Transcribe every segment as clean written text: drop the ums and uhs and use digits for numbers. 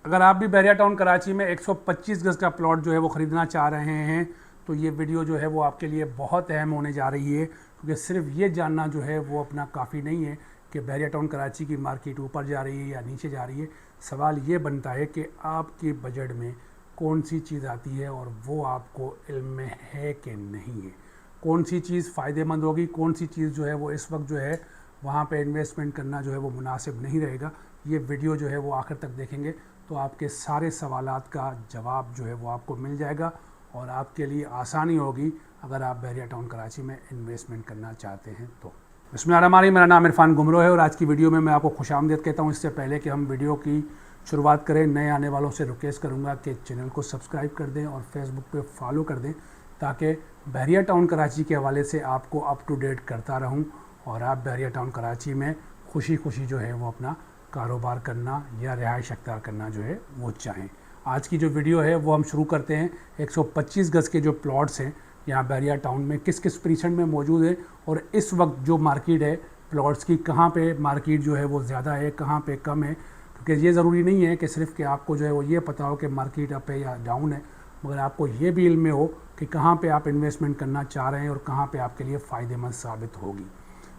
अगर आप भी बहरिया टाउन कराची में 125 गज़ का प्लॉट जो है वो ख़रीदना चाह रहे हैं तो ये वीडियो जो है वो आपके लिए बहुत अहम होने जा रही है, क्योंकि सिर्फ ये जानना जो है वो अपना काफ़ी नहीं है कि बहरिया टाउन कराची की मार्केट ऊपर जा रही है या नीचे जा रही है। सवाल ये बनता है कि आपके बजट में कौन सी चीज़ आती है और वो आपको इल्म में है कि नहीं है, कौन सी चीज़ फ़ायदेमंद होगी, कौन सी चीज़ जो है वो इस वक्त जो है वहाँ पे इन्वेस्टमेंट करना जो है वो मुनासिब नहीं रहेगा। ये वीडियो जो है वो आखिर तक देखेंगे तो आपके सारे सवालात का जवाब जो है वो आपको मिल जाएगा और आपके लिए आसानी होगी अगर आप बहरिया टाउन कराची में इन्वेस्टमेंट करना चाहते हैं तो। बिस्मिल्लाहिर्रहमानिर्रहीम, मेरा नाम इरफान गुमरो है और आज की वीडियो में मैं आपको खुशामदीद कहता हूँ। इससे पहले कि हम वीडियो की शुरुआत करें, नए आने वालों से रिक्वेस्ट करूँगा कि चैनल को सब्सक्राइब कर दें और फेसबुक पे फॉलो कर दें, ताकि बहरिया टाउन कराची के हवाले से आपको अप टू डेट करता रहूँ और आप बहरिया टाउन कराची में खुशी खुशी जो है वो अपना कारोबार करना या रिहाइश अख्तियार करना जो है वो चाहें। आज की जो वीडियो है वो हम शुरू करते हैं। 125 गज़ के जो प्लॉट्स हैं यहाँ बहरिया टाउन में किस किस प्रीसेंट में मौजूद है और इस वक्त जो मार्केट है प्लॉट्स की, कहाँ पे मार्केट जो है वो ज़्यादा है, कहाँ पे कम है। क्योंकि ये ज़रूरी नहीं है कि सिर्फ कि आपको जो है वो ये पता हो कि मार्केट अप है या डाउन है, मगर आपको ये भी इल्म में हो कि कहाँ पे आप इन्वेस्टमेंट करना चाह रहे हैं और कहाँ पे आपके लिए फ़ायदेमंद साबित होगी।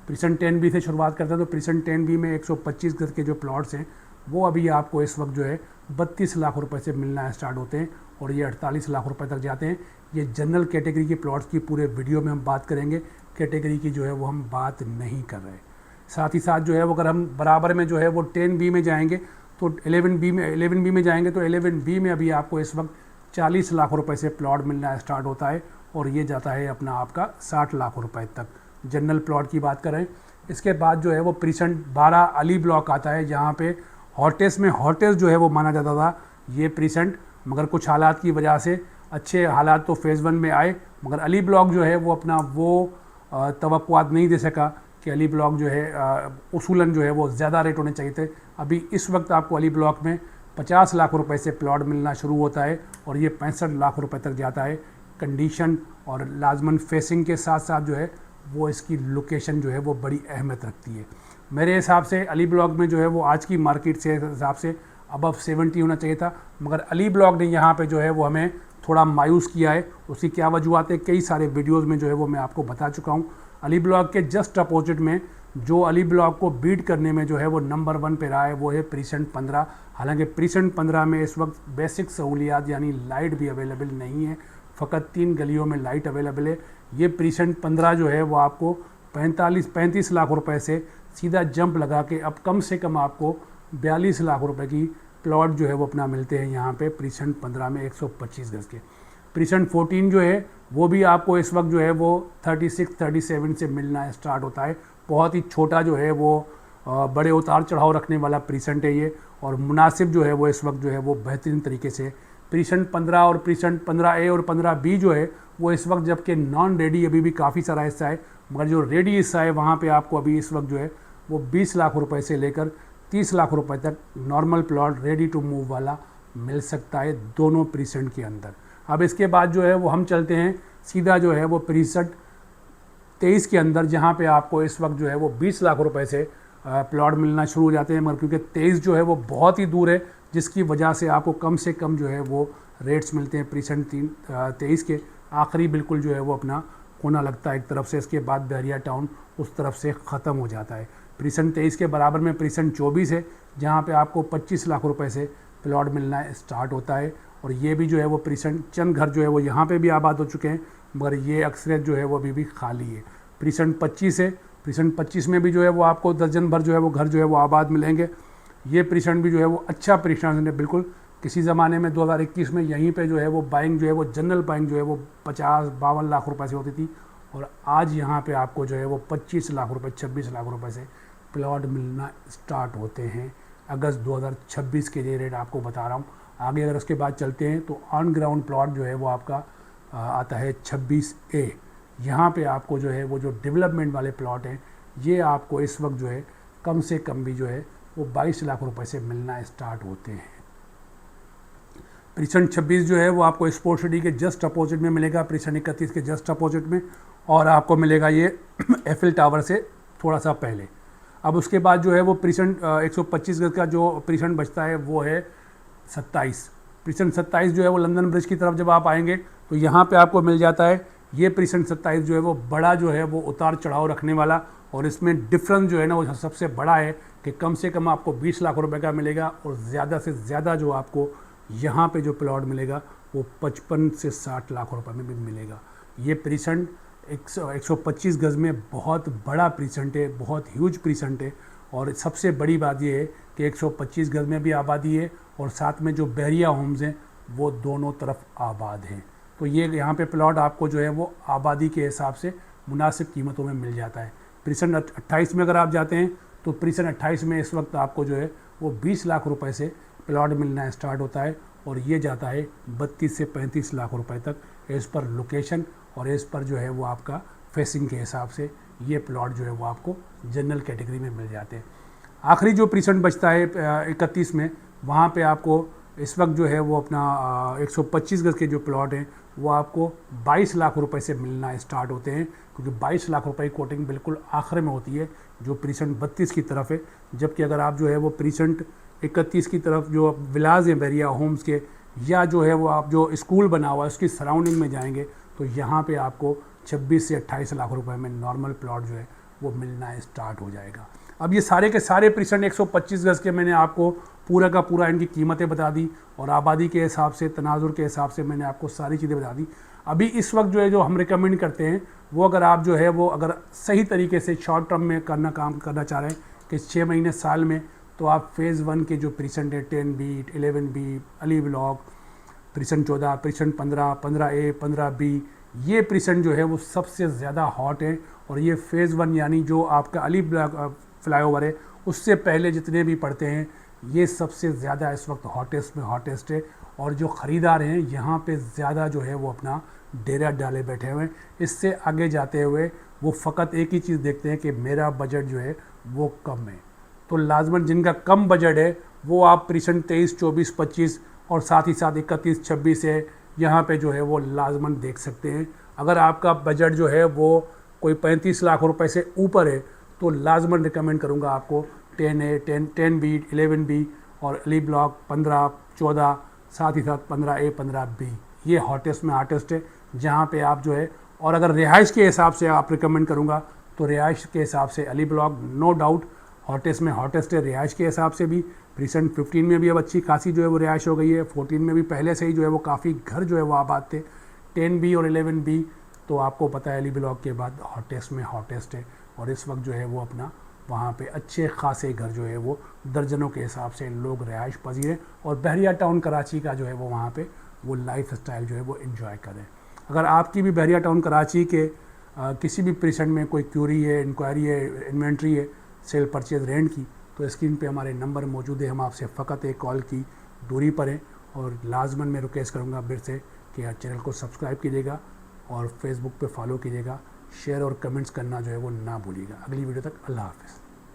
प्रीसेंट 10B से शुरुआत करते हैं तो प्रीसेंट 10B में 125 गज़ के जो प्लॉट्स हैं वो अभी आपको इस वक्त जो है 32 लाख रुपए से मिलना स्टार्ट होते हैं और ये 48 लाख रुपए तक जाते हैं। ये जनरल कैटेगरी के प्लॉट्स की पूरे वीडियो में हम बात करेंगे, कैटेगरी की जो है वो हम बात नहीं कर रहे। साथ ही साथ जो है वो अगर हम बराबर में जो है वो 10B में जाएंगे तो 11B में जाएंगे तो 11B में अभी आपको इस वक्त 40 लाख रुपए से प्लॉट मिलना स्टार्ट होता है और ये जाता है अपना आपका 60 लाख रुपए तक। जनरल प्लॉट की बात करें, इसके बाद जो है वो प्रीसेंट 12 अली ब्लॉक आता है, जहाँ पे हॉटेस्ट में हॉटेस्ट जो है वो माना जाता था ये प्रीसेंट, मगर कुछ हालात की वजह से अच्छे हालात तो फेज़ 1 में आए, मगर अली ब्लॉक जो है वो अपना वो तवक्कुआत नहीं दे सका कि अली ब्लॉक जो है उसूलन जो है वो ज़्यादा रेट होने चाहिए थे। अभी इस वक्त आपको अली ब्लॉक में 50 लाख रुपए से प्लॉट मिलना शुरू होता है और ये 65 लाख रुपए तक जाता है। कंडीशन और लाजमन फेसिंग के साथ साथ जो है वो इसकी लोकेशन जो है वो बड़ी अहमियत रखती है। मेरे हिसाब से अली ब्लॉक में जो है वो आज की मार्केट से हिसाब से अबव 70 होना चाहिए था, मगर अली ब्लॉक ने यहाँ पे जो है वो हमें थोड़ा मायूस किया है। उसकी क्या वजूहत है, कई सारे वीडियोस में जो है वो मैं आपको बता चुका हूँ। अली ब्लॉक के जस्ट अपोजिट में जो अली ब्लॉक को बीट करने में जो है वो नंबर 1 पे रहा है वो है प्रीसेंट 15। हालांकि प्रीसेंट 15 में इस वक्त बेसिक सहूलियात यानी लाइट भी अवेलेबल नहीं है, फ़कत 3 गलियों में लाइट अवेलेबल है। ये प्रीसेंट 15 जो है वो आपको 35 लाख रुपए से सीधा जंप लगा के अब कम से कम आपको 42 लाख रुपए की प्लॉट जो है वो अपना मिलते हैं यहाँ पे प्रीसेंट 15 में 125 गज़ के। प्रीसेंट 14 जो है वो भी आपको इस वक्त जो है वो 36-37 से मिलना स्टार्ट होता है। बहुत ही छोटा जो है वो बड़े उतार चढ़ाव रखने वाला प्रीसेंट है ये, और मुनासिब जो है वो इस वक्त जो है वो बेहतरीन तरीके से प्रीसेंट 15 और प्रीसेंट 15A और 15B जो है वो इस वक्त, जबकि नॉन रेडी अभी भी काफ़ी सारा हिस्सा है, मगर जो रेडी हिस्सा है वहाँ पे आपको अभी इस वक्त जो है वो 20 लाख रुपए से लेकर 30 लाख रुपए तक normal plot ready to move वाला मिल सकता है दोनों प्रीसेंट के अंदर। अब इसके बाद जो है वो हम चलते हैं सीधा जो है वो प्रीसेंट 23 के अंदर, जहाँ पे आपको इस वक्त जो है वो 20 लाख रुपए से प्लॉट मिलना शुरू हो जाते हैं, मगर क्योंकि 23 जो है वो बहुत ही दूर है, जिसकी वजह से आपको कम से कम जो है वो रेट्स मिलते हैं प्रीसेंट 23 के आखिरी बिल्कुल जो है वो अपना कोना लगता है एक तरफ से, इसके बाद बहरिया टाउन उस तरफ से ख़त्म हो जाता है। प्रीसेंट 23 के बराबर में प्रीसेंट 24 है, जहाँ पे आपको 25 लाख रुपए से प्लॉट मिलना स्टार्ट होता है और ये भी जो है वो प्रीसेंट चंद घर जो है वो यहाँ पे भी आबाद हो चुके हैं, मगर ये अक्सरियत जो है वो अभी भी खाली है। प्रीसेंट 25 है, प्रीसेंट 25 में भी जो है वो आपको दर्जन भर जो है वो घर जो है वो आबाद मिलेंगे। ये प्रीसेंट भी जो है वो अच्छा प्रीसेंट है बिल्कुल। किसी ज़माने में 2021 में यहीं पे जो है वो बाइंग जो है वो जनरल बाइंग जो है वो 50-52 लाख रुपए से होती थी, और आज यहाँ पे आपको जो है वो 25 लाख रुपए 26 लाख रुपए से प्लॉट मिलना स्टार्ट होते हैं। अगस्त 2026 के ये रेट आपको बता रहा हूँ। आगे अगर उसके बाद चलते हैं तो ऑन ग्राउंड प्लॉट जो है वो आपका आता है 26A। यहाँ पे आपको जो है वो जो डेवलपमेंट वाले प्लॉट हैं ये आपको इस वक्त जो है कम से कम भी जो है वो 22 लाख रुपए से मिलना स्टार्ट होते हैं। प्रीसेंट 26 जो है वो आपको स्पोर्ट्स सिटी के जस्ट अपोजिट में मिलेगा, प्रीसेंट 31 के जस्ट अपोजिट में, और आपको मिलेगा ये एफिल टावर से थोड़ा सा पहले। अब उसके बाद जो है वो प्रीसेंट 125 गज का जो प्रीसेंट बचता है वो है 27। प्रिसेंट 27 जो है वो लंदन ब्रिज की तरफ जब आप आएंगे तो यहाँ पे आपको मिल जाता है ये प्रिसेंट 27 जो है वो बड़ा जो है वो उतार चढ़ाव रखने वाला, और इसमें डिफरेंस जो है ना वो सबसे बड़ा है कि कम से कम आपको 20 लाख रुपए का मिलेगा, और ज़्यादा से ज़्यादा जो आपको यहाँ पे जो प्लॉट मिलेगा वो 55 से 60 लाख रुपए में भी मिलेगा। ये प्रिसेंट 125 गज़ में बहुत बड़ा प्रिसेंट है, बहुत ह्यूज प्रिसेंट है। और सबसे बड़ी बात ये है कि 125 गज़ में भी आबादी है और साथ में जो बहरिया होम्स हैं वो दोनों तरफ आबाद हैं। तो ये यहाँ पे प्लॉट आपको जो है वो आबादी के हिसाब से मुनासिब कीमतों में मिल जाता है। प्रिसेंट 28 में अगर आप जाते हैं तो प्रिसेंट 28 में इस वक्त आपको जो है वो 20 लाख रुपए से प्लॉट मिलना स्टार्ट होता है, और ये जाता है 32 से 35 लाख रुपए तक एज़ पर लोकेशन और एज़ पर जो है वो आपका फेसिंग के हिसाब से ये प्लॉट जो है वो आपको जनरल कैटेगरी में मिल जाते हैं। आखिरी जो प्रिसेंट बचता है 31 में, वहाँ पे आपको इस वक्त जो है वो अपना 125 गज़ के जो प्लॉट हैं वो आपको 22 लाख रुपए से मिलना स्टार्ट होते हैं, क्योंकि 22 लाख रुपए की कोटिंग बिल्कुल आखिर में होती है जो प्रिसेंट 32 की तरफ है। जबकि अगर आप जो है वो प्रिसेंट 31 की तरफ जो विलाज हैं बहरिया होम्स के, या जो है वो आप जो स्कूल बना हुआ है उसकी सराउंडिंग में जाएंगे तो यहाँ पे आपको 26 से 28 लाख रुपए में नॉर्मल प्लॉट जो है वो मिलना स्टार्ट हो जाएगा। अब ये सारे के सारे प्रिसेंट 125 गज़ के मैंने आपको पूरा का पूरा इनकी कीमतें बता दी, और आबादी के हिसाब से, तनाजुर के हिसाब से मैंने आपको सारी चीज़ें बता दी। अभी इस वक्त जो है जो हम रिकमेंड करते हैं वो, अगर आप जो है वो अगर सही तरीके से शॉर्ट टर्म में काम करना चाह रहे हैं कि 6 महीने साल में, तो आप फेज़ 1 के जो प्रिसेंट है 10B 11B Ali block, present 14, present 15, 15A 15B, ये प्रिसेंट जो है वो सबसे ज़्यादा हॉट है। और ये फेज़ 1 यानी जो आपका अली ब्लॉक फ्लाईओवर है उससे पहले जितने भी पड़ते हैं ये सबसे ज़्यादा इस वक्त हॉटेस्ट में हॉटेस्ट है। और जो ख़रीदार हैं यहाँ पे ज़्यादा जो है वो अपना डेरा डाले बैठे हुए हैं। इससे आगे जाते हुए वो फ़कत एक ही चीज़ देखते हैं कि मेरा बजट जो है वो कम है। तो लाजमन जिनका कम बजट है वो आप प्रिसेंट 23, 24, 25 और साथ ही साथ 31, 26 है, यहाँ पे जो है वो लाजमन देख सकते हैं। अगर आपका बजट जो है वो कोई 35 लाख रुपए से ऊपर है तो लाजमन रिकमेंड करूँगा आपको 10A 10B 11B और अली ब्लॉक 15, 14, साथ ही साथ 15A 15B, ये हॉटेस्ट में हॉटेस्ट है जहाँ पे आप जो है। और अगर रिहाइश के हिसाब से आप रिकमेंड करूँगा तो रिहाइश के हिसाब से Ali block no doubt hottest में हॉटेस्ट है। रिहाइश के हिसाब से भी प्रिसेंट 15 में भी अब अच्छी खासी जो है वो रिहाइश हो गई है, 14 में भी पहले से ही जो है वो काफ़ी घर जो है वो आबाद थे। 10B और 11B तो आपको पता है अली ब्लॉक के बाद हॉटेस्ट में हॉटेस्ट है, और इस वक्त जो है वो अपना वहाँ पे अच्छे खासे घर जो है वो दर्जनों के हिसाब से लोग रिहाइश पजीर हैं, और बहरिया टाउन कराची का जो है वो वहाँ पे वो लाइफ स्टाइल जो है वो एंजॉय करें। अगर आपकी भी बहरिया टाउन कराची के किसी भी प्रिसेंट में कोई क्यूरी है, इंक्वायरी है, इन्वेंट्री है, सेल परचेज रेंट की, तो स्क्रीन पे हमारे नंबर मौजूद है। हम आपसे फ़कत एक कॉल की दूरी पर हैं, और लाजमन मैं रिक्वेस्ट करूँगा फिर से कि चैनल को सब्सक्राइब कीजिएगा और फेसबुक पे फॉलो कीजिएगा, शेयर और कमेंट्स करना जो है वो ना भूलिएगा। अगली वीडियो तक अल्लाह हाफ़िज़।